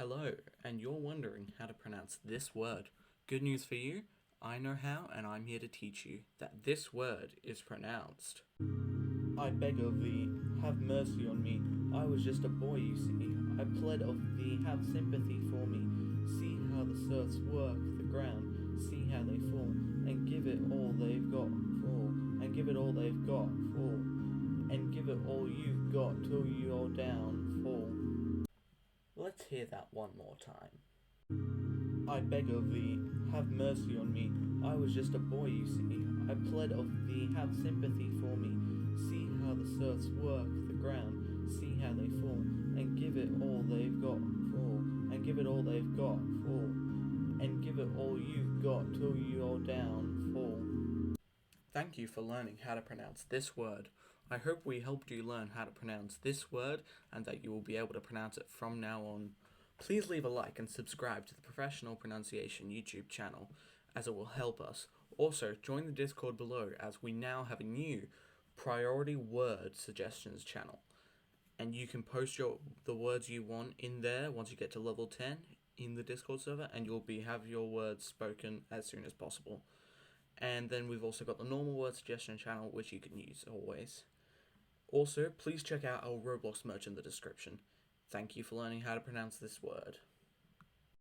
Hello, and you're wondering how to pronounce this word. Good news for you, I know how, and I'm here to teach you that this word is pronounced. I beg of thee, have mercy on me. I was just a boy, you see. I pled of thee, have sympathy for me. See how the serfs work the ground, see how they fall, and give it all they've got, fall, and give it all they've got, fall, and give it all you've got till you're down, fall. Let's hear that one more time. I beg of thee, have mercy on me. I was just a boy, you see. I pled of thee, have sympathy for me. See how the serfs work the ground, see how they fall, and give it all they've got, fall, and give it all they've got, fall, and give it all you've got till you're down, fall. Thank you for learning how to pronounce this word. I hope we helped you learn how to pronounce this word and that you will be able to pronounce it from now on. Please leave a like and subscribe to the Professional Pronunciation YouTube channel, as it will help us. Also, join the Discord below, as we now have a new priority word suggestions channel. And you can post the words you want in there once you get to level 10 in the Discord server, and you'll have your words spoken as soon as possible. And then we've also got the normal word suggestion channel, which you can use always. Also, please check out our Roblox merch in the description. Thank you for learning how to pronounce this word.